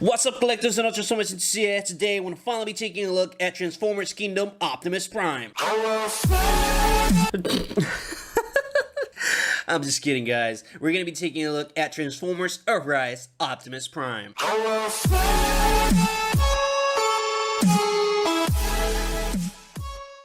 What's up, collectors and Transformers enthusiasts? Today we're finally be taking a look at Transformers Kingdom Optimus Prime. I'm just kidding, guys. We're gonna be taking a look at Transformers Earthrise Optimus Prime.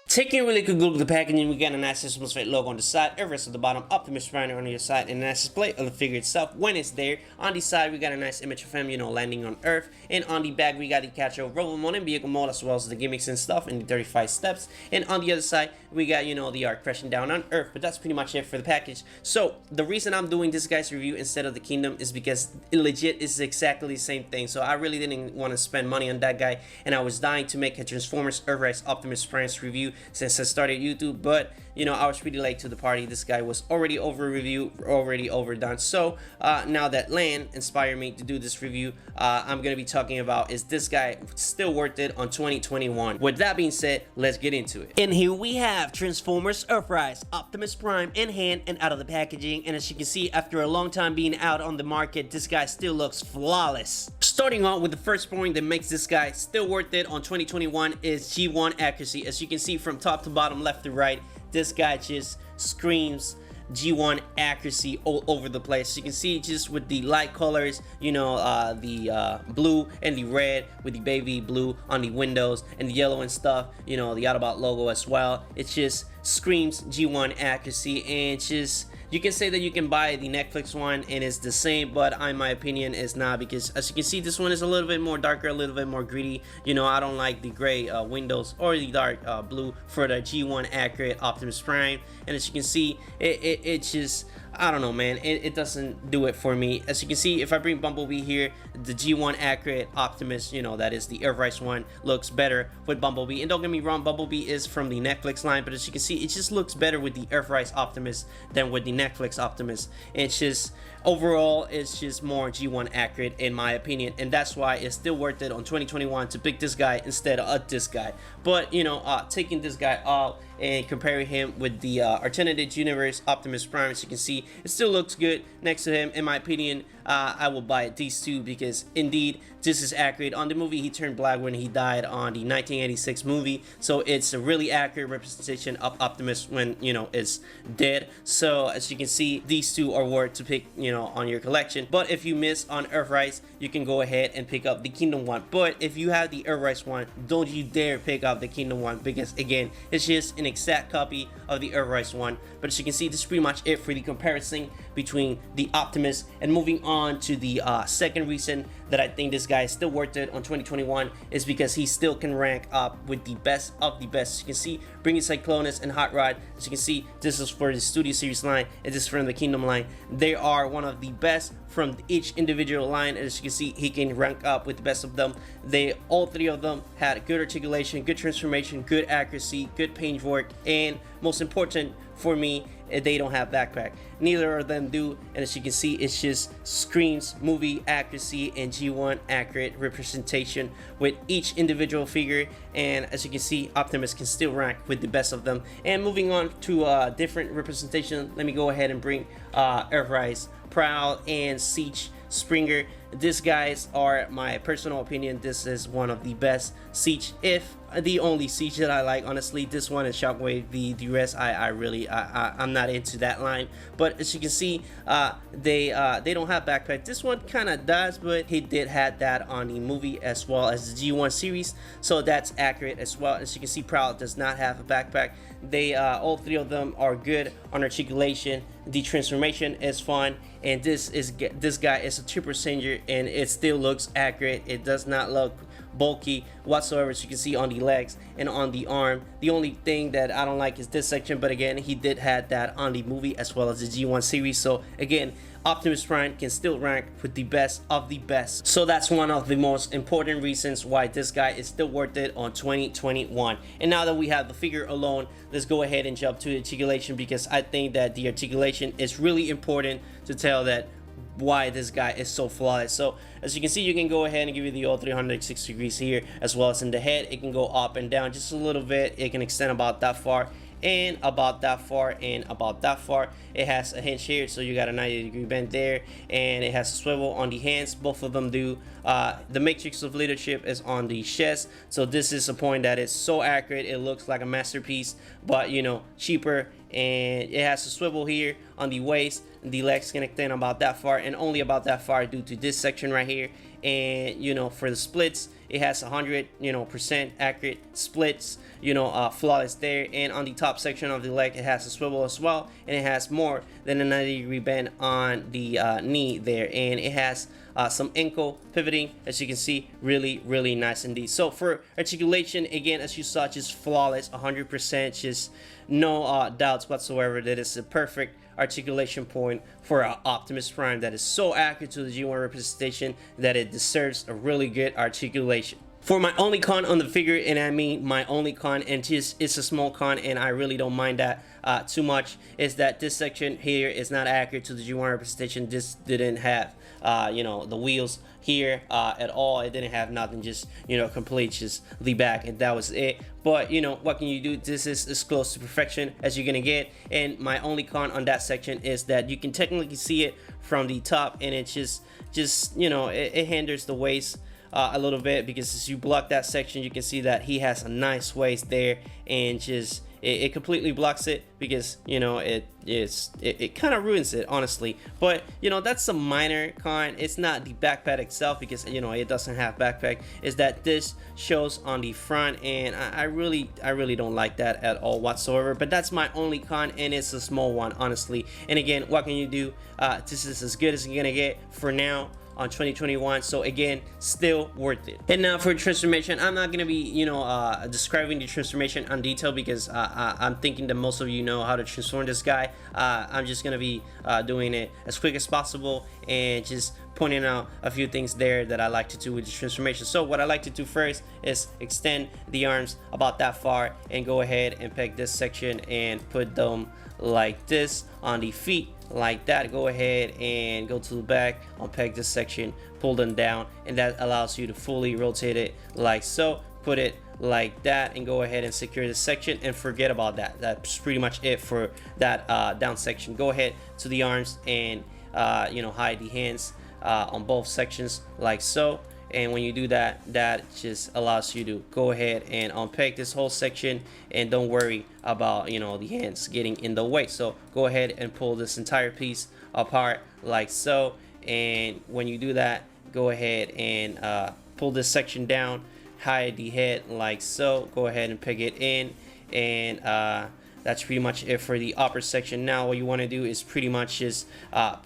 Taking a really quick look at the packaging, we got a nice Transformers Fate logo on the side, Earthrise at the bottom, Optimus Prime on the side, and a nice display of the figure itself when it's there. On the side, we got a nice image of him, landing on Earth, and on the back, we got the capture of robot mode and vehicle mode, as well as the gimmicks and stuff, and the 35 steps. And on the other side, we got, the art crashing down on Earth, but that's pretty much it for the package. So, the reason I'm doing this guy's review instead of the Kingdom is because legit is exactly the same thing. So, I really didn't want to spend money on that guy, and I was dying to make a Transformers Earthrise Optimus Prime's review since I started YouTube, but I was pretty late to the party. This guy was already over reviewed, already overdone. So now that Lan inspired me to do this review, I'm gonna be talking about, is this guy still worth it on 2021? With that being said, let's get into it. And here we have Transformers Earthrise Optimus Prime in hand and out of the packaging, and as you can see, after a long time being out on the market, this guy still looks flawless. Starting out with the first point that makes this guy still worth it on 2021 is G1 accuracy. As you can see from top to bottom, left to right, this guy just screams G1 accuracy all over the place. You can see just with the light colors, the blue and the red with the baby blue on the windows and the yellow and stuff, the Autobot logo as well. It just screams G1 accuracy, and just, you can say that you can buy the Netflix one and it's the same, but in my opinion it's not, because as you can see, this one is a little bit more darker, a little bit more gritty. I don't like the gray windows or the dark blue for the G1 accurate Optimus Prime, and as you can see, it just, I don't know, man, it doesn't do it for me. As you can see, if I bring Bumblebee here, the G1 accurate Optimus, that is the Earthrise one, looks better with Bumblebee. And don't get me wrong, Bumblebee is from the Netflix line, but as you can see, it just looks better with the Earthrise Optimus than with the Netflix Optimus. And it's just, overall, it's just more G1 accurate in my opinion, and that's why it's still worth it on 2021 to pick this guy instead of this guy. But taking this guy out and comparing him with the alternative universe Optimus Prime, as you can see, it still looks good next to him. In my opinion, I will buy these two, because indeed this is accurate. On the movie, he turned black when he died on the 1986 movie, so it's a really accurate representation of Optimus when is dead. So as you can see, these two are worth to pick on your collection. But if you miss on Earthrise, you can go ahead and pick up the Kingdom one. But if you have the Earthrise one, don't you dare pick up the Kingdom one, because again, it's just an exact copy of the Earthrise one. But as you can see, this is pretty much it for the comparison between the Optimus. And moving on to the second reason that I think this guy is still worth it on 2021 is because he still can rank up with the best of the best. As you can see, bringing Cyclonus and Hot Rod, as you can see, this is for the Studio Series line, and this is from the Kingdom line. They are one of the best from each individual line, and as you can see, he can rank up with the best of them. All three of them had good articulation, good transformation, good accuracy, good paint work, and most important for me, they don't have backpack. Neither of them do, and as you can see, it just screams movie accuracy and G1 accurate representation with each individual figure. And as you can see, Optimus can still rank with the best of them. And moving on to a different representation, let me go ahead and bring Earthrise, Prowl, and Siege Springer. These guys are, my personal opinion, this is one of the best Siege, if the only Siege that I like. Honestly, this one is Shockwave. The rest, I'm not into that line. But as you can see, they don't have backpack. This one kind of does, but he did have that on the movie as well as the G1 series, so that's accurate as well. As you can see, Prowl does not have a backpack. All three of them are good on articulation. The transformation is fun, and this guy is a triple changer, and it still looks accurate. It does not look bulky whatsoever, as you can see on the legs and on the arm. The only thing that I don't like is this section, but again, he did have that on the movie as well as the G1 series. So again, Optimus Prime can still rank with the best of the best. So that's one of the most important reasons why this guy is still worth it on 2021. And now that we have the figure alone, let's go ahead and jump to articulation, because I think that the articulation is really important to tell that why this guy is so flawless. So as you can see, you can go ahead and give you the all 360 degrees here, as well as in the head. It can go up and down just a little bit. It can extend about that far, and about that far and about that far. It has a hinge here, so you got a 90-degree bend there, and it has a swivel on the hands. Both of them do. The matrix of leadership is on the chest, so this is a point that is so accurate it looks like a masterpiece, but you know, cheaper. And it has a swivel here on the waist, the legs connect in about that far and only about that far due to this section right here. And you know, for the splits, it has 100% accurate splits, flawless there. And on the top section of the leg, it has a swivel as well, and it has more than a 90-degree bend on the knee there, and it has some ankle pivoting, as you can see. Really nice indeed. So for articulation, again, as you saw, just flawless, 100%, just no doubts whatsoever that it's a perfect articulation point for an Optimus Prime that is so accurate to the G1 representation that it deserves a really good articulation. For my only con on the figure, and I mean my only con, and just it's a small con and I really don't mind that too much, is that this section here is not accurate to the G1 representation. This didn't have the wheels here at all. It didn't have nothing, just complete just the back, and that was it. But what can you do? This is as close to perfection as you're gonna get. And my only con on that section is that you can technically see it from the top, and it just it hinders the waist a little bit, because as you block that section, you can see that he has a nice waist there, and just it completely blocks it, because it kind of ruins it, honestly. But that's a minor con. It's not the backpack itself, because it doesn't have backpack. Is that this shows on the front, and I really don't like that at all whatsoever. But that's my only con, and it's a small one, honestly. And again, what can you do? This is as good as you're gonna get for now on 2021, so again, still worth it. And now for transformation, I'm not gonna be describing the transformation on detail, because I'm thinking that most of you know how to transform this guy. I'm just gonna be doing it as quick as possible and just pointing out a few things there that I like to do with the transformation. So what I like to do first is extend the arms about that far and go ahead and peg this section and put them like this on the feet, like that. Go ahead and go to the back, unpeg this section, pull them down, and that allows you to fully rotate it like so. Put it like that and go ahead and secure this section, and forget about that. That's pretty much it for that down section. Go ahead to the arms and hide the hands on both sections like so. And when you do that, that just allows you to go ahead and unpeg this whole section, and don't worry about the hands getting in the way. So go ahead and pull this entire piece apart like so. And when you do that, go ahead and pull this section down, hide the head like so. Go ahead and peg it in, and that's pretty much it for the upper section. Now what you want to do is pretty much just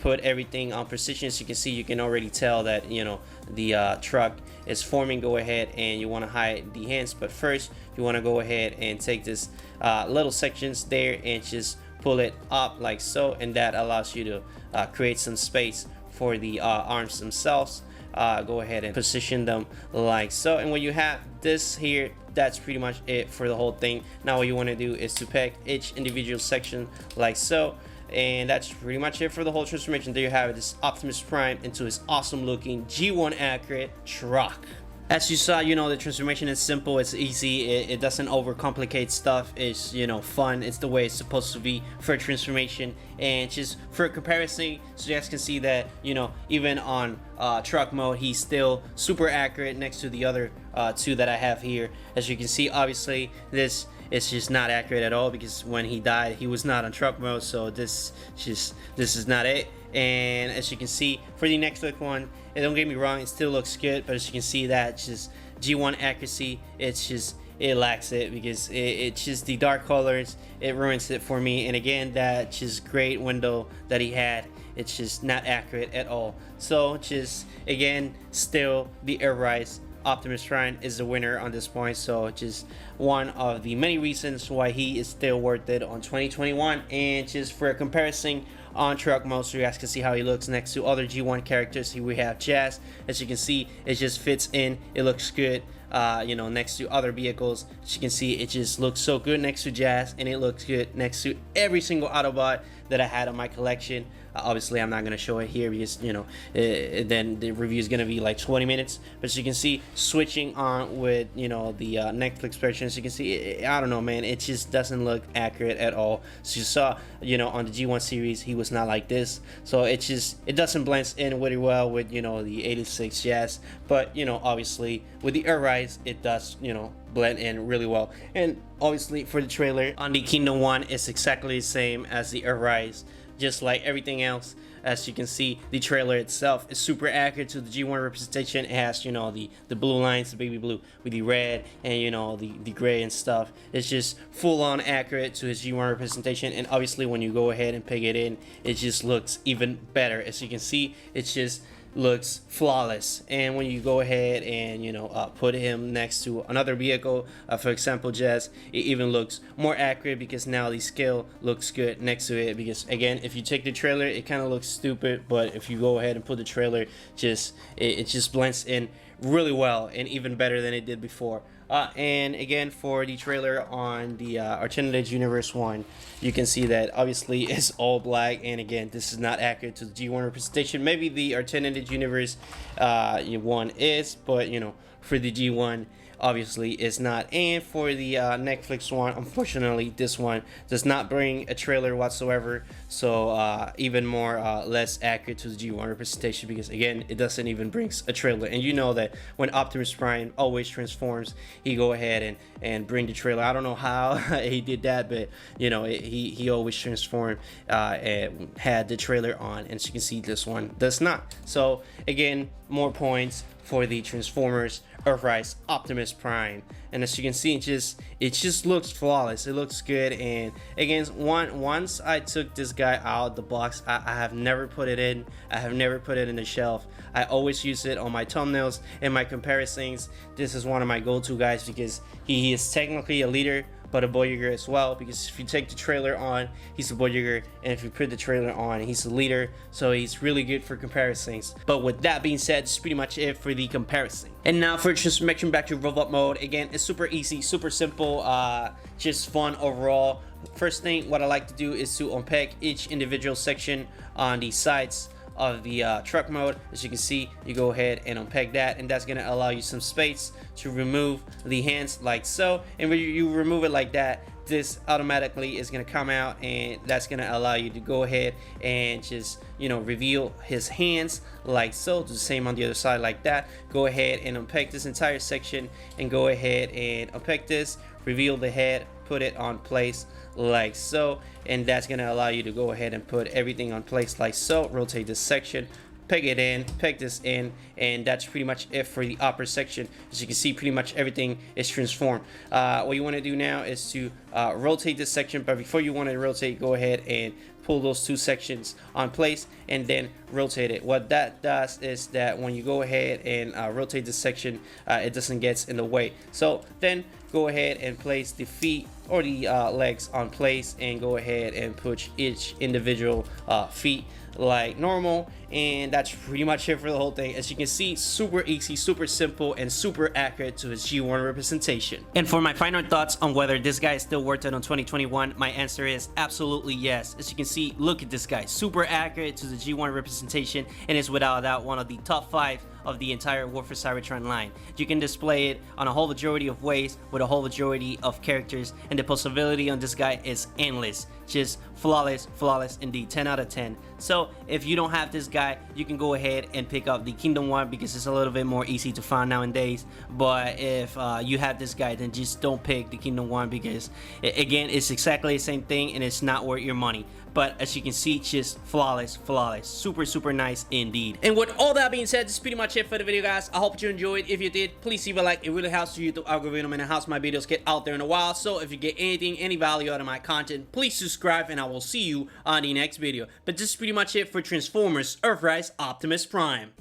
put everything on precision. As you can see, you can already tell that the truck is forming. Go ahead and you want to hide the hands, but first you want to go ahead and take this little sections there and just pull it up like so, and that allows you to create some space for the arms themselves. Go ahead and position them like so, and when you have this here, that's pretty much it for the whole thing. Now what you want to do is to peg each individual section like so, and that's pretty much it for the whole transformation. There you have it, this Optimus Prime into his awesome looking G1 accurate truck. As you saw, the transformation is simple, it's easy, it doesn't overcomplicate stuff. It's fun. It's the way it's supposed to be for a transformation. And just for a comparison, so you guys can see that even on truck mode, he's still super accurate next to the other two that I have here. As you can see, obviously this is just not accurate at all, because when he died, he was not on truck mode, so this is not it. And as you can see, for the next look one, and don't get me wrong, it still looks good, but as you can see, that just G1 accuracy, it lacks it, because it's just the dark colors, it ruins it for me. And again, that just great window that he had, it's just not accurate at all. So just again, still the Earthrise Optimus Prime is the winner on this point. So just one of the many reasons why he is still worth it on 2021. And just for a comparison on truck mode, so you guys can see how he looks next to other G1 characters. Here we have Jazz. As you can see, it just fits in, it looks good next to other vehicles. As you can see, it just looks so good next to Jazz, and it looks good next to every single Autobot that I had on my collection. Obviously I'm not gonna show it here because, you know, then the review is gonna be like 20 minutes. But as you can see, switching on with, you know, the Netflix version, as you can see, I don't know, man, it just doesn't look accurate at all. So you saw, you know, on the G1 series, he was not like this, so it doesn't blend in really well with, you know, the 86 Jazz. But, you know, obviously with the Earthrise, it does, you know, blend in really well. And obviously for the trailer on the Kingdom 1, it's exactly the same as the Earthrise, just like everything else. As you can see, the trailer itself is super accurate to the G1 representation. It has, you know, the blue lines, the baby blue with the red, and, you know, the gray and stuff. It's just full on accurate to his G1 representation. And obviously when you go ahead and pick it in, it just looks even better. As you can see, it just looks flawless. And when you go ahead and, you know, put him next to another vehicle, for example Jazz, it even looks more accurate because now the scale looks good next to it. Because again, if you take the trailer, it kind of looks stupid, but if you go ahead and put the trailer, it just blends in really well and even better than it did before. And again, for the trailer on the Alternative Universe 1, you can see that obviously it's all black, and again, this is not accurate to the G1 representation. Maybe the Alternative Universe 1 is, but, you know, for the G1, obviously it's not. And for the Netflix one, unfortunately this one does not bring a trailer whatsoever, so even more less accurate to the G1 representation, because again, it doesn't even bring a trailer. And you know that when Optimus Prime always transforms, he go ahead and bring the trailer. I don't know how he did that, but you know, he always transformed and had the trailer on, and as you can see, this one does not. So again, more points for the Transformers Earthrise Optimus Prime. And as you can see, it just looks flawless. It looks good. And again, once I took this guy out of the box, I have never put it in. I have never put it in the shelf. I always use it on my thumbnails and my comparisons. This is one of my go-to guys because he is technically a leader, but a Voyager as well, because if you take the trailer on, he's a Voyager, and if you put the trailer on, he's a leader, so he's really good for comparisons. But with that being said, that's pretty much it for the comparison. And now for transformation back to robot mode. Again, it's super easy, super simple, just fun overall. First thing, what I like to do is to unpack each individual section on the sides of the truck mode. As you can see, you go ahead and unpack that, and that's gonna allow you some space to remove the hands like so. And when you remove it like that, this automatically is gonna come out, and that's gonna allow you to go ahead and just, you know, reveal his hands like so. Do the same on the other side like that. Go ahead and unpack this entire section, and go ahead and unpack this, reveal the head, put it on place like so, and that's gonna allow you to go ahead and put everything on place like so. Rotate this section, peg it in, peg this in, and that's pretty much it for the upper section. As you can see, pretty much everything is transformed. What you want to do now is to rotate this section, but before you want to rotate, go ahead and pull those two sections on place and then rotate it. What that does is that when you go ahead and rotate this section, it doesn't get in the way. So then go ahead and place the feet or the legs on place, and go ahead and push each individual feet like normal, and that's pretty much it for the whole thing. As you can see, super easy, super simple, and super accurate to his G1 representation. And for my final thoughts on whether this guy is still worth it on 2021, my answer is absolutely yes. As you can see, look at this guy, super accurate to the G1 representation, and is without a doubt one of the top 5 of the entire War for Cybertron line. You can display it on a whole majority of ways with a whole majority of characters, and the possibility on this guy is endless. Just flawless, flawless indeed, 10 out of 10. So if you don't have this guy, you can go ahead and pick up the Kingdom one because it's a little bit more easy to find nowadays. But if you have this guy, then just don't pick the Kingdom one because again, it's exactly the same thing and it's not worth your money. But as you can see, just flawless, flawless, super, super nice indeed. And with all that being said, this is pretty much it for the video, guys. I hope you enjoyed. If you did, please leave a like. It really helps the YouTube algorithm and it helps my videos get out there in a while. So if you get anything, any value out of my content, please subscribe, and I will see you on the next video. But this is pretty much it for Transformers Earthrise Optimus Prime.